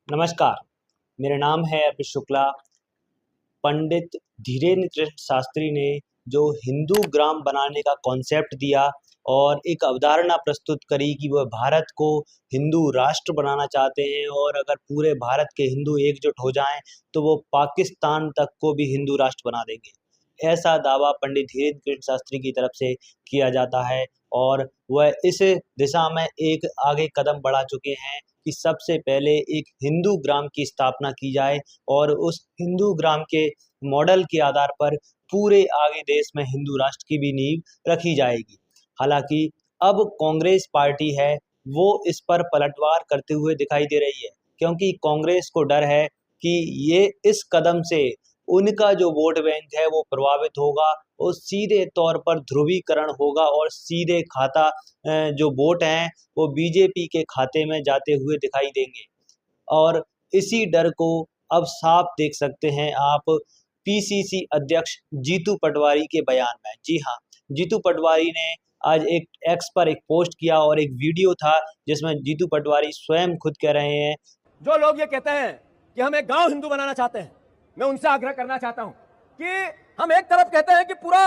नमस्कार, मेरा नाम है अर्पित शुक्ला। पंडित धीरेन्द्र कृष्ण शास्त्री ने जो हिंदू ग्राम बनाने का कॉन्सेप्ट दिया और एक अवधारणा प्रस्तुत करी कि वह भारत को हिंदू राष्ट्र बनाना चाहते हैं और अगर पूरे भारत के हिंदू एकजुट हो जाएं तो वो पाकिस्तान तक को भी हिंदू राष्ट्र बना देंगे। ऐसा दावा पंडित धीरेन्द्र कृष्ण शास्त्री की तरफ से किया जाता है और वह इस दिशा में एक आगे कदम बढ़ा चुके हैं कि सबसे पहले एक हिंदू ग्राम की स्थापना की जाए और उस हिंदू ग्राम के मॉडल के आधार पर पूरे आगे देश में हिंदू राष्ट्र की भी नींव रखी जाएगी। हालांकि अब कांग्रेस पार्टी है वो इस पर पलटवार करते हुए दिखाई दे रही है, क्योंकि कांग्रेस को डर है कि ये इस कदम से उनका जो वोट बैंक है वो प्रभावित होगा और सीधे तौर पर ध्रुवीकरण होगा और सीधे खाता जो वोट हैं वो बीजेपी के खाते में जाते हुए दिखाई देंगे। और इसी डर को अब साफ देख सकते हैं आप पीसीसी अध्यक्ष जीतू पटवारी के बयान में। जी हाँ, जीतू पटवारी ने आज एक एक्स पर एक पोस्ट किया और एक वीडियो था जिसमें जीतू पटवारी स्वयं खुद कह रहे हैं, जो लोग ये कहते हैं कि हम एक गांव हिंदू बनाना चाहते हैं, मैं उनसे आग्रह करना चाहता हूं कि हम एक तरफ कहते हैं कि पूरा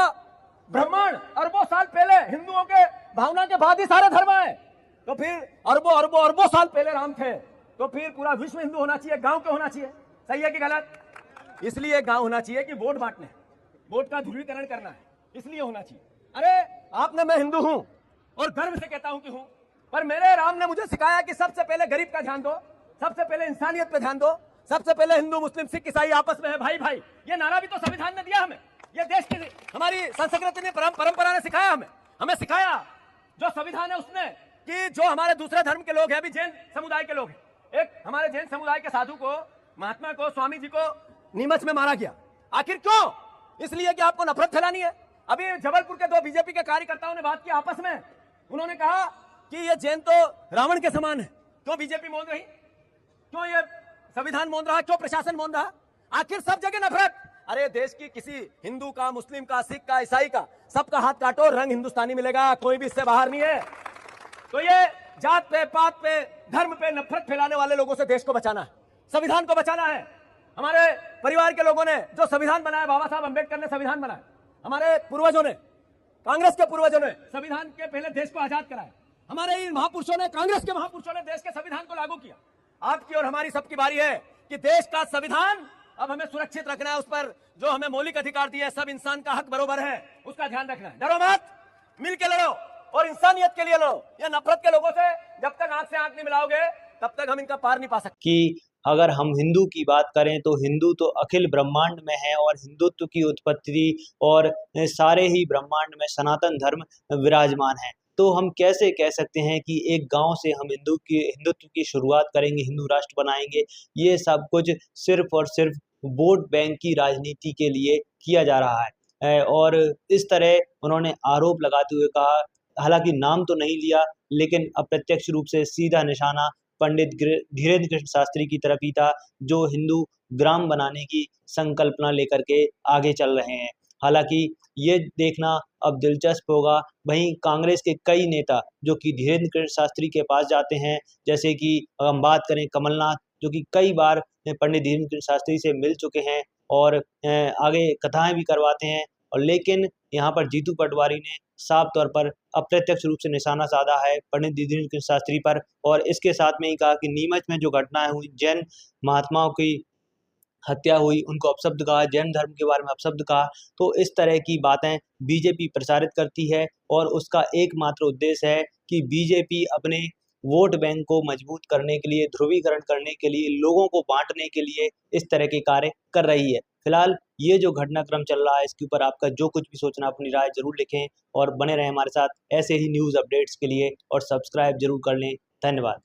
ब्रह्मांड अरबों साल पहले हिंदुओं के भावना के बाद ही सारे धर्म आए, तो फिर अरबों अरबों अरबों साल पहले राम थे, तो फिर पूरा विश्व हिंदू होना चाहिए, गांव क्यों होना चाहिए? सही है कि गलत? इसलिए गांव होना चाहिए कि वोट बांटने, वोट का ध्रुवीकरण करना है, इसलिए होना चाहिए। अरे आपने, मैं हिंदू हूं और गर्व से कहता हूं कि हूं, पर मेरे राम ने मुझे सिखाया कि सबसे पहले गरीब का ध्यान दो, सबसे पहले इंसानियत पे ध्यान दो, सबसे पहले हिंदू मुस्लिम सिख ईसाई आपस में है भाई भाई। ये नारा भी तो संविधान ने दिया हमें, ये देश की हमारी संस्कृति ने परंपरा ने सिखाया हमें सिखाया जो संविधान है उसने, कि जो हमारे दूसरे धर्म के लोग हैं, अभी जैन समुदाय के लोग हैं, एक हमारे जैन समुदाय के साधु को, महात्मा को, स्वामी जी को नीमच में मारा गया। आखिर क्यों? इसलिए कि आपको नफरत फैलानी है। अभी जबलपुर के दो बीजेपी के कार्यकर्ताओं ने बात की आपस में, उन्होंने कहा कि ये जैन तो रावण के समान है। क्यों बीजेपी मौन रही? क्यों ये संविधान मौन रहा? क्यों प्रशासन मौन रहा? आखिर सब जगह नफरत। अरे देश की किसी हिंदू का, मुस्लिम का, सिख का, ईसाई का, सबका हाथ काटो, रंग हिंदुस्तानी मिलेगा, कोई भी इससे बाहर नहीं है। तो ये जात पे, पात पे, धर्म पे नफरत फैलाने वाले लोगों से देश को बचाना है, संविधान को बचाना है। हमारे परिवार के लोगों ने जो संविधान बनाया, बाबा साहब अंबेडकर ने संविधान बनाया, हमारे पूर्वजों ने, कांग्रेस के पूर्वजों ने संविधान के पहले देश को आजाद कराया, हमारे इन महापुरुषों ने, कांग्रेस के महापुरुषों ने देश के संविधान को लागू किया। आपकी और हमारी सबकी बारी है कि देश का संविधान अब हमें सुरक्षित रखना है, उस पर जो हमें मौलिक अधिकार दिए, सब इंसान का हक बरोबर है, उसका ध्यान रखना है। डरो मत, मिल के लड़ो और इंसानियत के लिए लड़ो। या नफरत के लोगों से जब तक आंख से आंख नहीं मिलाओगे तब तक हम इनका पार नहीं पा सकते। कि अगर हम हिंदू की बात करें तो हिंदू तो अखिल ब्रह्मांड में है और हिंदुत्व की उत्पत्ति और सारे ही ब्रह्मांड में सनातन धर्म विराजमान है। तो हम कैसे कह सकते हैं कि एक गांव से हम हिंदुत्व की शुरुआत करेंगे, हिंदू राष्ट्र बनाएंगे? ये सब कुछ सिर्फ और सिर्फ वोट बैंक की राजनीति के लिए किया जा रहा है। और इस तरह उन्होंने आरोप लगाते हुए कहा, हालांकि नाम तो नहीं लिया, लेकिन अप्रत्यक्ष रूप से सीधा निशाना पंडित धीरेन्द्र कृष्ण शास्त्री की तरफ ही था, जो हिंदू ग्राम बनाने की संकल्पना लेकर के आगे चल रहे हैं। हालांकि ये देखना अब दिलचस्प होगा, वहीं कांग्रेस के कई नेता जो कि धीरेन्द्र कृष्ण शास्त्री के पास जाते हैं, जैसे कि हम बात करें कमलनाथ, जो कि कई बार पंडित धीरेन्द्र कृष्ण शास्त्री से मिल चुके हैं और आगे कथाएं भी करवाते हैं, और लेकिन यहाँ पर जीतू पटवारी ने साफ तौर पर अप्रत्यक्ष रूप से निशाना साधा है पंडित धीरेन्द्र कृष्ण शास्त्री पर, और इसके साथ में ही कहा कि नीमच में जो घटनाएं हुई, जैन महात्माओं की हत्या हुई, उनको अपशब्द कहा, जैन धर्म के बारे में अपशब्द कहा, तो इस तरह की बातें बीजेपी प्रसारित करती है और उसका एकमात्र उद्देश्य है कि बीजेपी अपने वोट बैंक को मजबूत करने के लिए, ध्रुवीकरण करने के लिए, लोगों को बांटने के लिए इस तरह के कार्य कर रही है। फिलहाल ये जो घटनाक्रम चल रहा है, इसके ऊपर आपका जो कुछ भी सोचना, अपनी राय जरूर लिखें और बने रहें हमारे साथ ऐसे ही न्यूज़ अपडेट्स के लिए, और सब्सक्राइब जरूर कर लें। धन्यवाद।